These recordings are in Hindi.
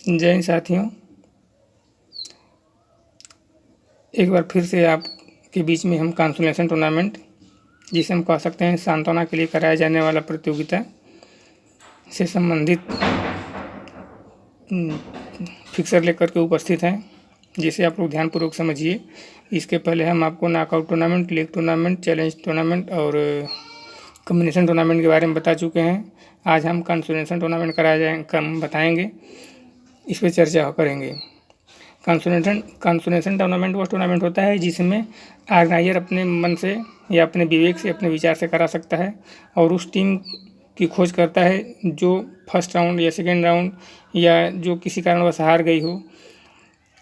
जय हिंद साथियों, एक बार फिर से आपके बीच में हम कंसोलेशन टूर्नामेंट, जिसे हम कह सकते हैं सांत्वना के लिए कराया जाने वाला प्रतियोगिता से संबंधित फिक्सर लेकर के उपस्थित हैं, जिसे आप लोग ध्यानपूर्वक समझिए। इसके पहले हम आपको knockout tournament, league tournament, challenge tournament और कॉम्बिनेशन टूर्नामेंट के बारे में बता चुके हैं। आज हम कंसोलेशन टूर्नामेंट बताएंगे, इस पर चर्चा करेंगे। कंसोलेशन टूर्नामेंट वो टूर्नामेंट होता है जिसमें ऑर्गेनाइजर अपने मन से या अपने विवेक से, अपने विचार से करा सकता है और उस टीम की खोज करता है जो फर्स्ट राउंड या सेकेंड राउंड या जो किसी कारणवश हार गई हो,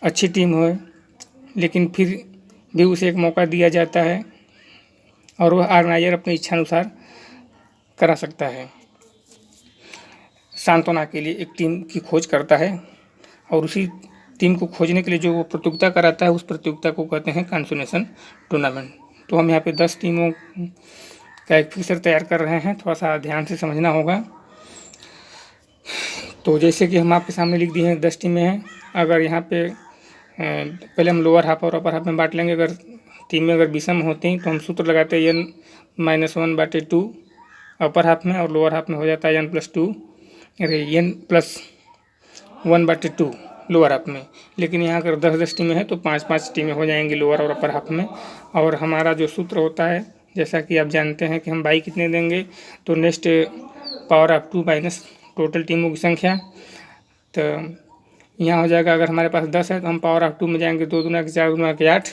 अच्छी टीम हो, लेकिन फिर भी उसे एक मौका दिया जाता है और वह ऑर्गेनाइजर अपनी इच्छानुसार करा सकता है। सांत्वना के लिए एक टीम की खोज करता है और उसी टीम को खोजने के लिए जो वो प्रतियोगिता कराता है, उस प्रतियोगिता को कहते हैं कंसोलेशन टूर्नामेंट। तो हम यहाँ पे 10 टीमों का एक फिक्सर तैयार कर रहे हैं, थोड़ा सा ध्यान से समझना होगा। तो जैसे कि हम आपके सामने लिख दिए हैं 10 टीमें हैं। अगर यहाँ पे पहले हम लोअर हाफ और अपर हाफ में बांट लेंगे। अगर टीमें अगर विषम होती हैं तो हम सूत्र लगाते हैं n-1/2 अपर हाफ में, और लोअर हाफ में हो जाता है n+2, n+1/2 लोअर हाफ में। लेकिन यहाँ अगर 10-10 टीमें हैं तो 5-5 टीमें हो जाएंगी लोअर और अपर हाफ में। और हमारा जो सूत्र होता है, जैसा कि आप जानते हैं कि हम बाई कितने देंगे, तो next power of 2 minus total टीमों की संख्या। तो यहाँ हो जाएगा, अगर हमारे पास 10 है तो हम पावर ऑफ 2 में जाएंगे 2 दूना के 4 दूना के 8।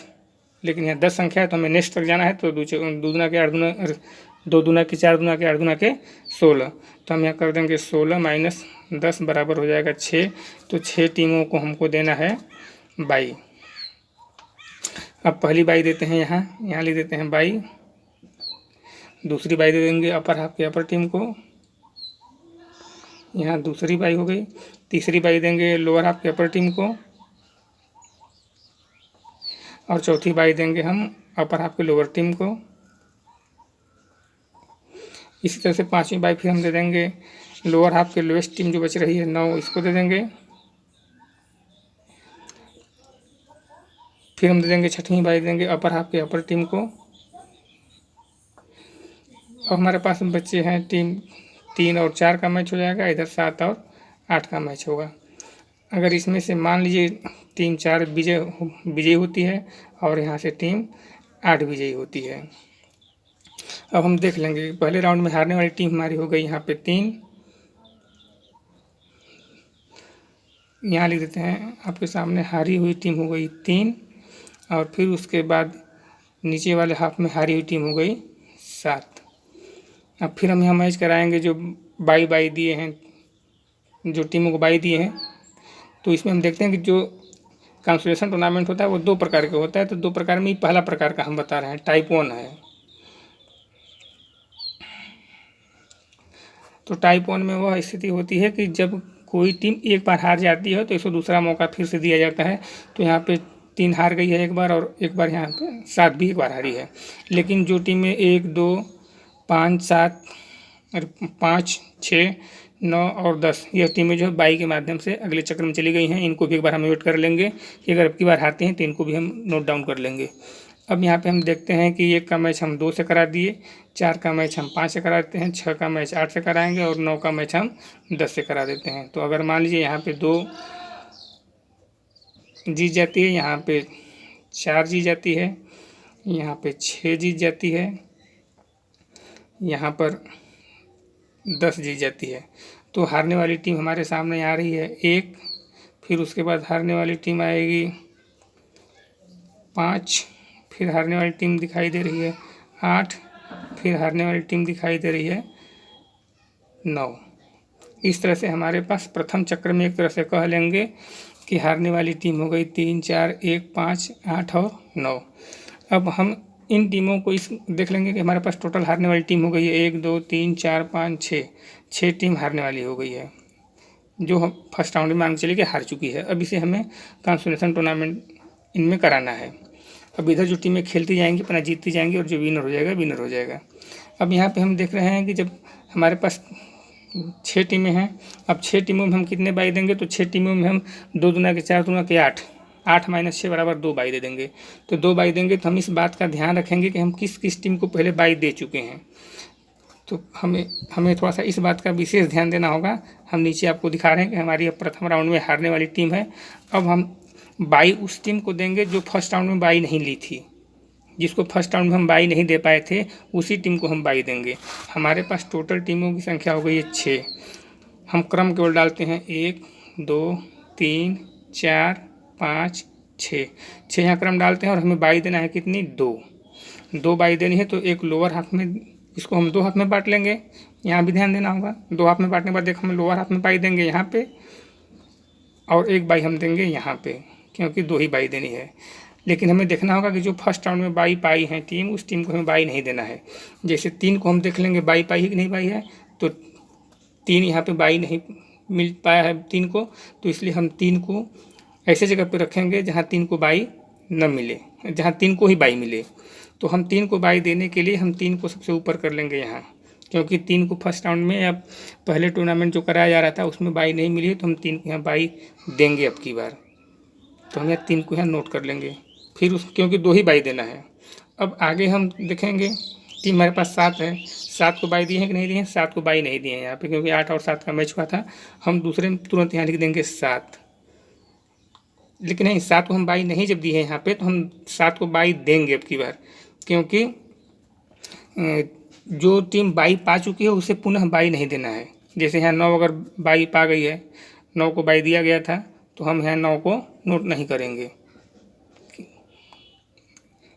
लेकिन यहाँ 10 संख्या है तो हमें नेक्स्ट तक जाना है, तो 2 दूना के 8 दूना, 2 दूना के 4 दूना के 8 दूना के 16। तो हम यहाँ कर देंगे 16 माइनस 10 बराबर हो जाएगा 6। तो 6 टीमों को हमको देना है बाई। अब पहली बाई देते हैं, यहाँ लिख देते हैं बाई। दूसरी बाई दे देंगे अपर हाफ के अपर टीम को, यहाँ दूसरी बाई हो गई। तीसरी बाई देंगे लोअर हाफ के अपर टीम को, और चौथी बाई देंगे हम अपर हाफ के लोअर टीम को। इसी तरह से 5वीं बाई फिर हम दे देंगे लोअर हाफ के लोएस्ट टीम जो बच रही है 9, इसको दे देंगे। फिर हम दे देंगे 6वीं बाई देंगे अपर हाफ के अपर टीम को। और हमारे पास बच्चे हैं टीम 3 और 4 का मैच हो जाएगा, इधर 7 और 8 का मैच होगा। अगर इसमें से मान लीजिए टीम 4 विजयी होती है और यहाँ से टीम 8 विजयी होती है। अब हम देख लेंगे, पहले राउंड में हारने वाली टीम हमारी हो गई यहाँ पे 3, यहाँ लिख देते हैं आपके सामने हारी हुई टीम हो गई 3। और फिर उसके बाद नीचे वाले हाफ में हारी हुई टीम हो गई 7। अब फिर हम यहाँ मैच कराएंगे जो बाई दिए हैं, जो टीमों को बाई दिए हैं। तो इसमें हम देखते हैं कि जो कंसोलेशन टूर्नामेंट होता है वो 2 प्रकार का होता है। तो 2 प्रकार में पहला प्रकार का हम बता रहे हैं, टाइप 1 है। तो टाइप 1 में वह स्थिति होती है कि जब कोई टीम एक बार हार जाती है तो इसको दूसरा मौका फिर से दिया जाता है। तो यहाँ पे 3 हार गई है एक बार, और एक बार यहाँ पे 7 भी एक बार हारी है। लेकिन जो टीमें 1, 2, 5, 7 और 5, 6, 9 और 10 यह टीमें जो है बाई के माध्यम से अगले चक्र में चली गई हैं, इनको भी एक बार हम नोट कर लेंगे कि अगर अब की बार हारते हैं तो इनको भी हम नोट डाउन कर लेंगे। अब यहाँ पे हम देखते हैं कि 1 का मैच हम 2 से करा दिए, 4 का मैच हम 5 से करा देते हैं, 6 का मैच 8 से कराएंगे और 9 का मैच हम 10 से करा देते हैं। तो अगर मान लीजिए यहाँ पे 2 जीत जाती है, यहाँ पे 4 जीत जाती है, यहाँ पे 6 जीत जाती है, यहाँ पर 10 जीत जाती है, तो हारने वाली टीम हमारे सामने आ रही है 1। फिर उसके बाद हारने वाली टीम आएगी 5, फिर हारने वाली टीम दिखाई दे रही है 8, फिर हारने वाली टीम दिखाई दे रही है 9। इस तरह से हमारे पास प्रथम चक्र में एक तरह से कह लेंगे कि हारने वाली टीम हो गई 3, 4, 1, 5, 8 और 9। अब हम इन टीमों को इस देख लेंगे कि हमारे पास टोटल हारने वाली टीम हो गई है 1, 2, 3, 4, 5, 6 टीम हारने वाली हो गई है, जो हम फर्स्ट राउंड में मान के चलिए कि हार चुकी है। अब इसे हमें कंसोलेशन टूर्नामेंट इनमें कराना है। अब इधर जो टीमें खेलती जाएंगी अपना जीतती जाएंगी और जो विनर हो जाएगा विनर हो जाएगा। अब यहाँ पे हम देख रहे हैं कि जब हमारे पास 6 टीमें हैं। अब 6 टीमों में हम कितने बाई देंगे, तो 6 टीमों में हम 2 दूना के 4 दूना के 8, 8 - 6 बराबर 2 बाई दे देंगे। तो 2 बाई देंगे तो हम इस बात का ध्यान रखेंगे कि हम किस किस टीम को पहले बाई दे चुके हैं। तो हमें थोड़ा सा इस बात का विशेष ध्यान देना होगा। हम नीचे आपको दिखा रहे हैं कि हमारी अब प्रथम राउंड में हारने वाली टीम है। अब हम बाई उस टीम को देंगे जो फर्स्ट राउंड में बाई नहीं ली थी, जिसको फर्स्ट राउंड में हम बाई नहीं दे पाए थे, उसी टीम को हम बाई देंगे। हमारे पास टोटल टीमों की संख्या हो गई है 6। हम क्रम केवल डालते हैं 1 2 3 4 5 6, 6 यहाँ क्रम डालते हैं और हमें बाई देना है कितनी, 2 बाई देनी है। तो एक लोअर हाफ में, इसको हम 2 हाफ में बांट लेंगे। यहाँ भी ध्यान देना होगा, 2 हाफ में बांटने के बाद देखो हम लोअर हाफ में बाई देंगे यहाँ पे, और 1 बाई हम देंगे यहाँ पे, क्योंकि 2 ही बाई देनी है। लेकिन हमें देखना होगा कि जो फर्स्ट राउंड में बाई पाई है टीम, उस टीम को हमें बाई नहीं देना है। जैसे 3 को हम देख लेंगे बाई पाई है कि नहीं पाई है, तो 3 यहाँ पे बाई नहीं मिल पाया है 3 को, तो इसलिए हम 3 को ऐसे जगह पे रखेंगे जहाँ 3 को बाई न मिले, जहाँ 3 को ही बाई मिले। तो हम 3 को बाई देने के लिए हम 3 को सबसे ऊपर कर लेंगे यहाँ, क्योंकि 3 को फर्स्ट राउंड में या पहले टूर्नामेंट जो कराया जा रहा था उसमें बाई नहीं मिली है, तो हम 3 को यहाँ बाई देंगे अब की बार। तो हम यहाँ 3 को यहाँ नोट कर लेंगे। फिर क्योंकि 2 ही बाई देना है। अब आगे हम देखेंगे, टीम हमारे पास 7 है, 7 को बाई दिए हैं कि नहीं दिए हैं, 7 को बाई नहीं दिए हैं यहाँ पे, क्योंकि 8 और 7 का मैच हुआ था। हम दूसरे में तुरंत यहाँ लिख देंगे 7, लेकिन नहीं, 7 को हम बाई नहीं जब दी है यहाँ पे, तो हम 7 को बाई देंगे अब की बार, क्योंकि जो टीम बाई पा चुकी है उसे पुनः बाई नहीं देना है। जैसे यहाँ 9 अगर बाई पा गई है, 9 को बाई दिया गया था, तो हम यहाँ 9 को नोट नहीं करेंगे।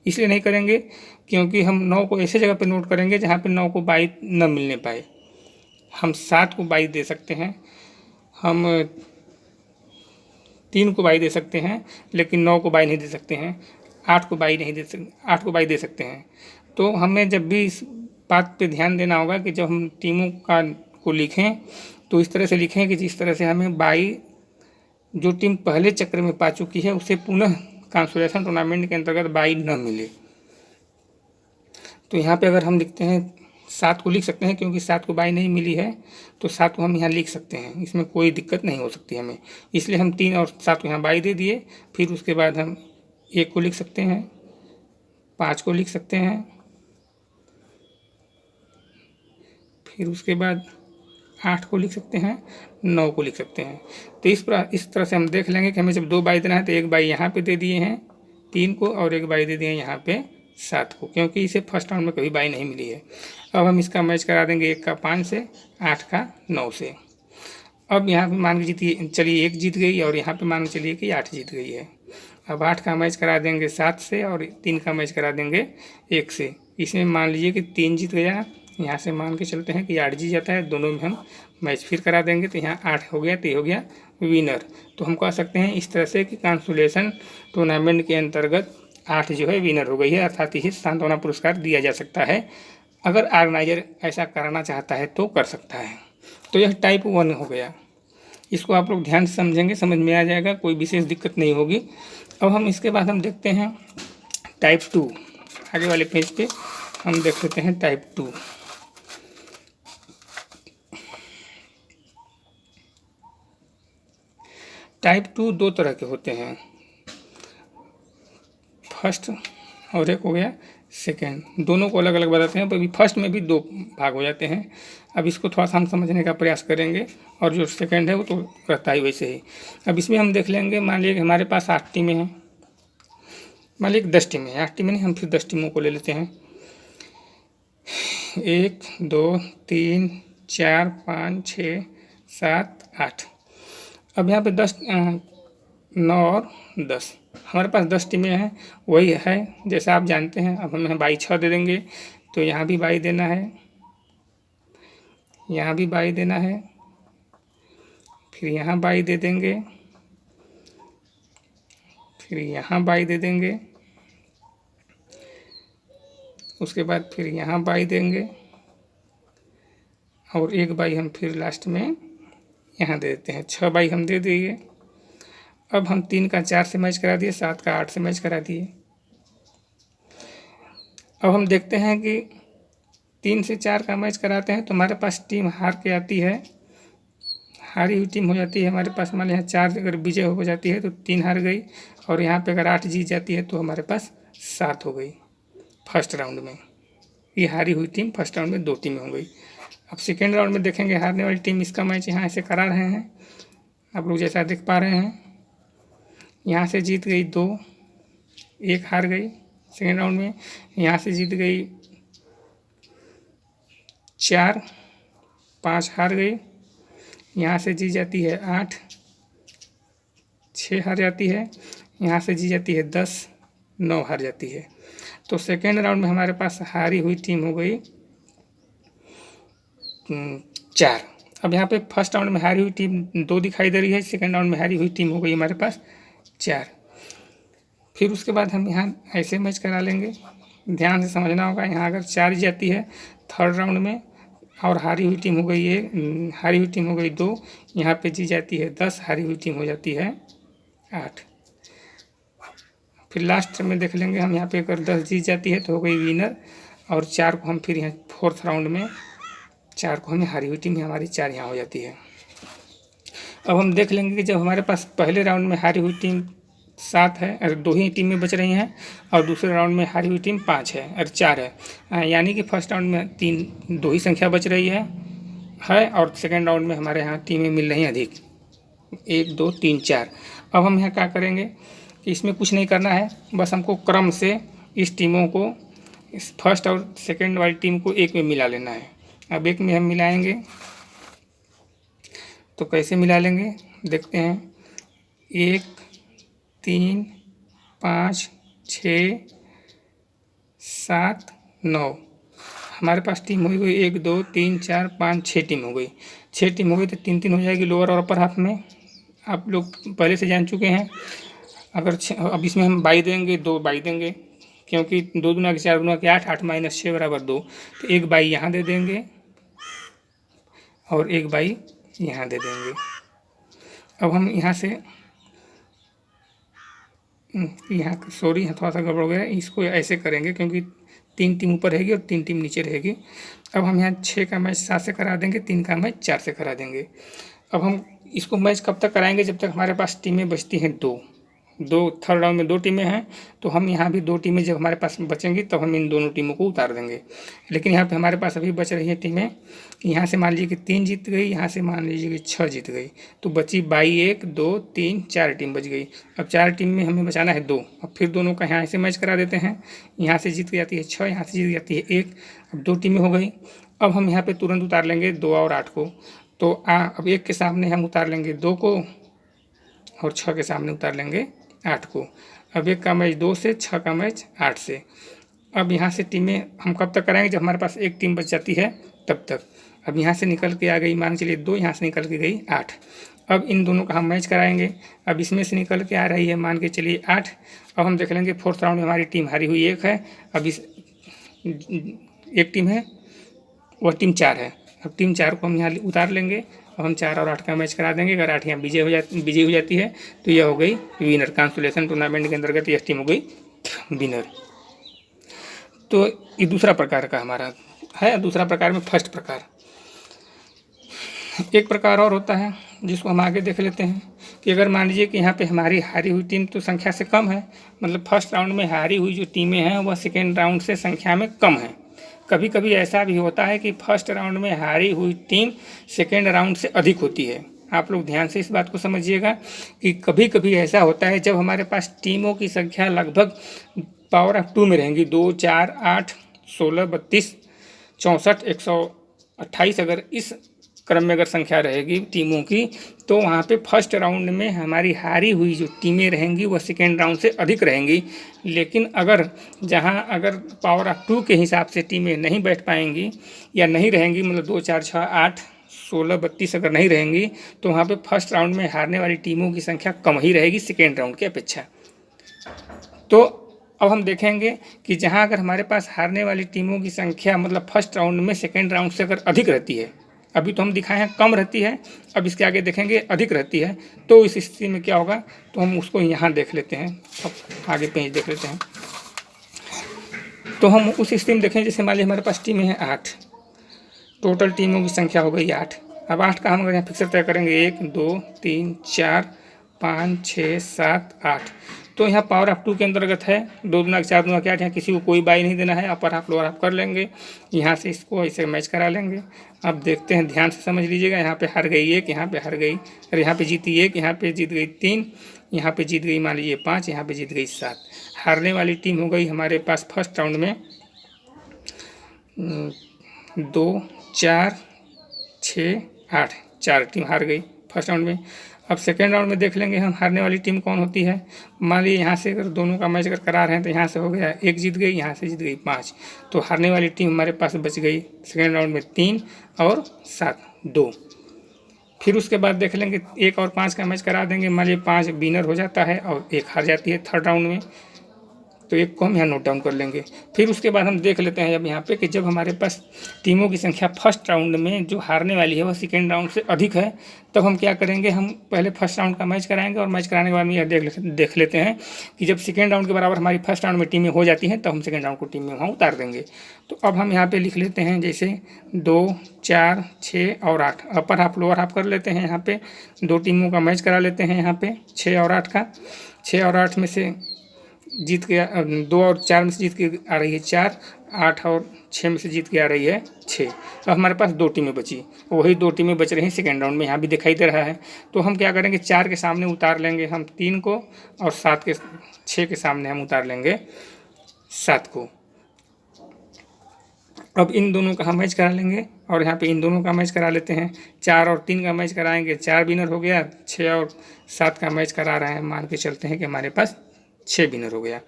इसलिए नहीं करेंगे क्योंकि हम 9 को ऐसे जगह पे नोट करेंगे जहाँ पे 9 को बाई न मिलने पाए। हम 7 को बाई दे सकते हैं, हम 3 को बाई दे सकते हैं, लेकिन 9 को बाई नहीं दे सकते हैं, 8 को बाई नहीं दे सकते, 8 को बाई दे सकते हैं। तो हमें जब भी इस बात पे ध्यान देना होगा कि जब हम टीमों को लिखें तो इस तरह से लिखें कि जिस तरह से हमें बाई जो टीम पहले चक्र में पा चुकी है उसे पुनः कंसोलेशन टूर्नामेंट के अंतर्गत बाई न मिले। तो यहाँ पे अगर हम लिखते हैं 7 को लिख सकते हैं, क्योंकि 7 को बाई नहीं मिली है, तो 7 को हम यहाँ लिख सकते हैं, इसमें कोई दिक्कत नहीं हो सकती हमें। इसलिए हम 3 और 7 को यहाँ बाई दे दिए। फिर उसके बाद हम 1 को लिख सकते हैं, 5 को लिख सकते हैं, फिर उसके बाद 8 को लिख सकते हैं, 9 को लिख सकते हैं। तो इस तरह से हम देख लेंगे कि हमें जब 2 बाई देना है तो 1 बाई यहाँ पे दे दिए हैं 3 को, और 1 बाई दे दिए हैं यहाँ पे 7 को, क्योंकि इसे फर्स्ट राउंड में कभी बाई नहीं मिली है। अब हम इसका मैच करा देंगे 1 का 5 से, 8 का 9 से। अब यहाँ पे मान के जीतिए, चलिए 1 जीत गई, और यहाँ पे मान के चलिए कि 8 जीत गई है। अब 8 का मैच करा देंगे 7 से, और 3 का मैच करा देंगे 1 से। इसमें मान लीजिए कि 3 जीत गया, यहाँ से मान के चलते हैं कि 8 जीत जाता है, दोनों में हम मैच फिर करा देंगे, तो यहाँ 8 हो गया, तो ये हो गया विनर। तो हम कह सकते हैं इस तरह से कि कंसोलेशन टूर्नामेंट के अंतर्गत 8 जो है विनर हो गई है, अर्थात इसे सांत्वना पुरस्कार दिया जा सकता है। अगर ऑर्गेनाइजर ऐसा करना चाहता है तो कर सकता है। तो यह टाइप 1 हो गया। इसको आप लोग ध्यान से समझेंगे, समझ में आ जाएगा, कोई विशेष दिक्कत नहीं होगी। अब हम इसके बाद हम देखते हैं टाइप 2। आगे वाले पेज पे हम देख लेते हैं टाइप 2। टाइप 2 दो तरह के होते हैं, फर्स्ट और एक हो गया सेकेंड। दोनों को अलग अलग बताते हैं, पर फर्स्ट में भी 2 भाग हो जाते हैं। अब इसको थोड़ा सा हम समझने का प्रयास करेंगे, और जो सेकेंड है वो तो रहता ही वैसे ही। अब इसमें हम देख लेंगे, मान लीजिए कि हमारे पास 8 टीमें हैं, मान लीजिए 10 टीमें हैं, 8 टीमें नहीं, हम फिर 10 टीमों को ले लेते हैं। 1 2 3 4 5 6 7 8। अब यहाँ पे 10 9 और 10, हमारे पास 10 टीमें हैं, वही है जैसा आप जानते हैं। अब हम बाई 6 दे देंगे, तो यहाँ भी बाई देना है, यहाँ भी बाई देना है, फिर यहाँ बाई दे देंगे, फिर यहाँ बाई दे देंगे, उसके बाद फिर यहाँ बाई देंगे, और 1 बाई हम फिर लास्ट में यहाँ दे देते हैं। 6 बाई हम दे दिए। अब हम 3 का 4 से मैच करा दिए, 7 का 8 से मैच करा दिए। अब हम देखते हैं कि 3 से 4 का मैच कराते हैं तो हमारे पास टीम हार के आती है, हारी हुई टीम हो जाती है हमारे पास। मान लीजिए यहाँ 4 अगर विजय हो जाती है तो 3 हार गई, और यहाँ पे अगर 8 जीत जाती है तो हमारे पास 7 हो गई फर्स्ट राउंड में। ये हारी हुई टीम फर्स्ट राउंड में 2 टीमें हो गई। अब सेकेंड राउंड में देखेंगे हारने वाली टीम, इसका मैच यहाँ ऐसे करा रहे हैं, आप लोग जैसा देख पा रहे हैं। यहाँ से जीत गई 2, 1 हार गई सेकेंड राउंड में। यहाँ से जीत गई 4, 5 हार गई। यहाँ से जीत जाती है 8, 6 हार जाती है। यहाँ से जीत जाती है 10, 9 हार जाती है। तो सेकेंड राउंड में हमारे पास हारी हुई टीम हो गई 4। अब यहाँ पे फर्स्ट राउंड में हारी हुई टीम 2 दिखाई दे रही है, सेकेंड राउंड में हारी हुई टीम हो गई हमारे पास 4। फिर उसके बाद हम यहाँ ऐसे मैच करा लेंगे, ध्यान से समझना होगा। यहाँ अगर 4 जाती है थर्ड राउंड में और हारी हुई टीम हो गई हारी हुई टीम हो गई 2, यहाँ पे जीत जाती है 10, हारी हुई टीम हो जाती है 8। फिर लास्ट में देख लेंगे हम, यहाँ पे अगर 10 जीत जाती है तो हो गई विनर, और 4 को हम फिर यहाँ फोर्थ राउंड में 4 को हमें हारी हुई टीम हमारी 4 यहाँ हो जाती है। अब हम देख लेंगे कि जब हमारे पास पहले राउंड में हारी हुई टीम 7 है और 2 ही टीमें बच रही हैं, और दूसरे राउंड में हारी हुई टीम 5 है और 4 है, यानी कि फर्स्ट राउंड में 2 ही संख्या बच रही है और सेकेंड राउंड में हमारे यहाँ टीमें मिल रही हैं अधिक, 1 2 3 4। अब हम यहाँ क्या करेंगे कि इसमें कुछ नहीं करना है, बस हमको क्रम से इस टीमों को, इस फर्स्ट और सेकेंड वाली टीम को एक में मिला लेना है। अब एक में हम मिलाएंगे तो कैसे मिला लेंगे देखते हैं। 1 3 5 6 7 9 हमारे पास टीम हो गई 1 2 3 4 5 6 टीम हो गई। 6 टीम हो गई तो 3-3 हो जाएगी लोअर और अपर हाफ में, आप लोग पहले से जान चुके हैं। अगर अब इसमें हम बाई देंगे, 2 बाई देंगे, क्योंकि 2 दूना के 4 दूना के 8, 8 - 6 बराबर 2, तो 1 बाई यहाँ दे देंगे और 1 बाई यहाँ दे देंगे। अब हम यहाँ से यहाँ सॉरी थोड़ा सा गड़बड़ हो गया, इसको ऐसे करेंगे क्योंकि 3 टीम ऊपर रहेगी और 3 टीम नीचे रहेगी। अब हम यहाँ 6 का मैच 7 से करा देंगे, 3 का मैच 4 से करा देंगे। अब हम इसको मैच कब तक कराएंगे, जब तक हमारे पास टीमें बचती हैं 2। थर्ड राउंड में 2 टीमें हैं, तो हम यहाँ भी 2 टीमें जब हमारे पास बचेंगी तब हम इन दोनों टीमों को उतार देंगे। लेकिन यहाँ पे हमारे पास अभी बच रही है टीमें, यहाँ से मान लीजिए कि 3 जीत गई, यहाँ से मान लीजिए कि 6 जीत गई, तो बची बाई 1 2 3 4 टीम बच गई। अब 4 टीम में हमें बचाना है 2। अब फिर दोनों का यहाँ से मैच करा देते हैं, यहाँ से जीत जाती है 6, यहाँ से जीत जाती है 1, अब 2 टीमें हो गई। अब हम यहाँ पे तुरंत उतार लेंगे 2 और 8 को, तो अब 1 के सामने हम उतार लेंगे 2 को और 6 के सामने उतार लेंगे 8 को। अब 1 का मैच 2 से, 6 का मैच 8 से। अब यहाँ से टीमें हम कब तक कराएंगे, जब हमारे पास 1 टीम बच जाती है तब तक। अब यहाँ से निकल के आ गई मान चलिए 2, यहाँ से निकल के गई 8। अब इन दोनों का हम मैच कराएंगे। अब इसमें से निकल के आ रही है मान के चलिए 8। अब हम देख लेंगे फोर्थ राउंड में हमारी टीम हारी हुई 1 है, अब इस 1 टीम है वह टीम 4 है। अब टीम 4 को हम यहाँ उतार लेंगे। अब हम 4 और 8 का मैच करा देंगे। अगर 8 यहाँ विजय हो जाती है तो यह हो गई विनर। कांसोलेशन टूर्नामेंट के अंतर्गत यह टीम हो गई विनर। तो ये दूसरा प्रकार का हमारा है। दूसरा प्रकार में फर्स्ट प्रकार, एक प्रकार और होता है जिसको हम आगे देख लेते हैं कि अगर मान लीजिए कि यहाँ पे हमारी हारी हुई टीम तो संख्या से कम है, मतलब फर्स्ट राउंड में हारी हुई जो टीमें हैं वह सेकेंड राउंड से संख्या में कम है। कभी कभी ऐसा भी होता है कि फर्स्ट राउंड में हारी हुई टीम सेकेंड राउंड से अधिक होती है। आप लोग ध्यान से इस बात को समझिएगा कि कभी कभी ऐसा होता है जब हमारे पास टीमों की संख्या लगभग पावर ऑफ 2 में रहेंगी, 2 4 8 16 32 64 128, अगर इस क्रम में अगर संख्या रहेगी टीमों की, तो वहाँ पे फर्स्ट राउंड में हमारी हारी हुई जो टीमें रहेंगी वह सेकेंड राउंड से अधिक रहेंगी। लेकिन अगर जहाँ अगर पावर ऑफ 2 के हिसाब से टीमें नहीं बैठ पाएंगी या नहीं रहेंगी, मतलब 2 4 6 8 16 32 अगर नहीं रहेंगी, तो वहाँ पे फर्स्ट राउंड में हारने वाली टीमों की संख्या कम ही रहेगी सेकेंड राउंड की अपेक्षा। तो अब हम देखेंगे कि जहाँ अगर हमारे पास हारने वाली टीमों की संख्या मतलब फर्स्ट राउंड में सेकेंड राउंड से अगर अधिक रहती है, अभी तो हम दिखाए हैं कम रहती है, अब इसके आगे देखेंगे अधिक रहती है, तो इस स्थिति में क्या होगा, तो हम उसको यहाँ देख लेते हैं। अब आगे पेज देख लेते हैं। तो हम उस स्थिति में देखें, जैसे मान लीजिए हमारे पास टीमें हैं 8, टोटल टीमों की संख्या हो गई 8। अब 8 का हम अगर यहाँ फिक्सर तय करेंगे 1 2 3 4 5 6 7 8, तो यहाँ पावर ऑफ 2 के अंतर्गत है। 2 दूना 4 दूना 8, यहाँ किसी को कोई बाई नहीं देना है, अपर हाफ लोअर हाफ कर लेंगे, यहाँ से इसको ऐसे मैच करा लेंगे। अब देखते हैं, ध्यान से समझ लीजिएगा, यहाँ पे हार गई 1, यहाँ पे हार गई, और यहाँ पे जीती 1, यहाँ पे जीत गई 3, यहाँ पे जीत गई मान लीजिए 5, यहाँ पे जीत गई 7। हारने वाली टीम हो गई हमारे पास फर्स्ट राउंड में 2 4 6 8, 4 टीम हार गई फर्स्ट राउंड में। अब सेकेंड राउंड में देख लेंगे हम हारने वाली टीम कौन होती है। मान लीजिए यहाँ से अगर दोनों का मैच अगर करा रहे हैं तो यहाँ से हो गया 1 जीत गई, यहाँ से जीत गई 5, तो हारने वाली टीम हमारे पास बच गई सेकेंड राउंड में 3 और 7 2। फिर उसके बाद देख लेंगे 1 और 5 का मैच करा देंगे, मान लीजिए 5 विनर हो जाता है और 1 हार जाती है थर्ड राउंड में, तो 1 को हम यहाँ नोट डाउन कर लेंगे। फिर उसके बाद हम देख लेते हैं अब यहाँ पे कि जब हमारे पास टीमों की संख्या फर्स्ट राउंड में जो हारने वाली है वह सेकेंड राउंड से अधिक है, तब हम क्या करेंगे, हम पहले फर्स्ट राउंड का मैच कराएंगे और मैच कराने के बाद में यह देख लेते हैं कि जब सेकेंड राउंड के बराबर हमारी फर्स्ट राउंड में टीमें हो जाती हैं तो हम सेकेंड राउंड को टीम में वहाँ उतार देंगे। तो अब हम यहाँ पर लिख लेते हैं जैसे 2 4 6 और 8, अपर हाफ लोअर हाफ कर लेते हैं। यहाँ पे 2 टीमों का मैच करा लेते हैं, यहाँ पे 6 और 8 का। 6 और 8 में से जीत के 2 और 4 में से जीत के आ रही है 4, 8 और 6 में से जीत के आ रही है 6। अब हमारे पास 2 टीमें बची, वही 2 टीमें बच रही हैं सेकेंड राउंड में, यहाँ भी दिखाई दे रहा है। तो हम क्या करेंगे, 4 के सामने उतार लेंगे हम 3 को, और 6 के सामने हम उतार लेंगे 7 को। अब इन दोनों का हम मैच करा लेंगे और यहाँ पे इन दोनों का मैच करा लेते हैं। 4 और 3 का मैच कराएंगे, 4 विनर हो गया। 6 और 7 का मैच करा रहे हैं, मान के चलते हैं कि हमारे पास 6 विनर हो गया।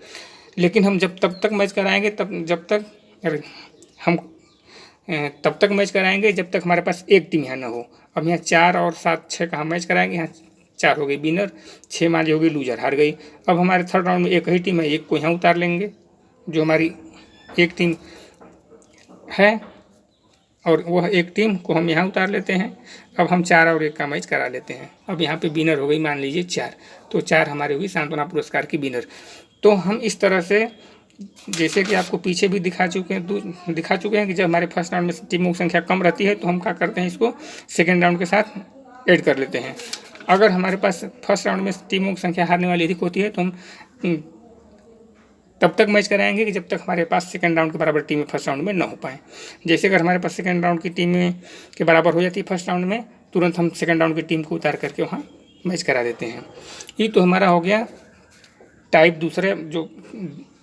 लेकिन हम जब तब तक मैच कराएंगे तब तक मैच कराएंगे जब तक हमारे पास एक टीम यहाँ ना हो। अब यहाँ 4 और 7 6 का हम मैच कराएंगे, यहाँ 4 हो गई विनर, 6 मान ली हो गई लूजर, हार गई। अब हमारे थर्ड राउंड में एक ही टीम है, 1 को यहाँ उतार लेंगे, जो हमारी एक टीम है, और वह एक टीम को हम यहाँ उतार लेते हैं। अब हम 4 और 1 का मैच करा लेते हैं। अब यहाँ पे विनर हो गई मान लीजिए 4, तो 4 हमारी हुई सांत्वना पुरस्कार की विनर। तो हम इस तरह से, जैसे कि आपको पीछे भी दिखा चुके हैं कि जब हमारे फर्स्ट राउंड में टीमों की संख्या कम रहती है तो हम क्या करते हैं, इसको सेकेंड राउंड के साथ ऐड कर लेते हैं। अगर हमारे पास फर्स्ट राउंड में टीमों की संख्या हारने वाली अधिक होती है तो हम तब तक मैच कराएंगे कि जब तक हमारे पास सेकंड राउंड के बराबर टीमें फर्स्ट राउंड में ना हो पाए। जैसे अगर हमारे पास सेकंड राउंड की टीमें के बराबर हो जाती है फर्स्ट राउंड में, तुरंत हम सेकंड राउंड की टीम को उतार करके वहाँ मैच करा देते हैं। ये तो हमारा हो गया टाइप दूसरे, जो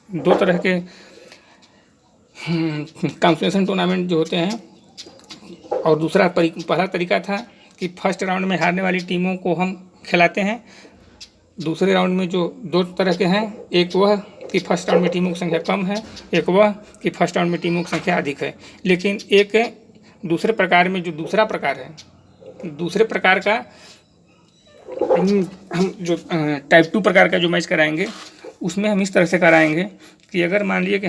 2 तरह के कंसोलेशन टूर्नामेंट जो होते हैं। और दूसरा पहला तरीका था कि फर्स्ट राउंड में हारने वाली टीमों को हम खिलाते हैं। दूसरे राउंड में जो 2 तरह के हैं, एक वह कि फर्स्ट राउंड में टीमों की संख्या कम है, एक वह कि फर्स्ट राउंड में टीमों की संख्या अधिक है। लेकिन एक दूसरे प्रकार में, जो दूसरा प्रकार है, दूसरे प्रकार का हम जो टाइप 2 प्रकार का जो मैच कराएंगे, उसमें हम इस तरह से कराएंगे कि अगर मान लीजिए कि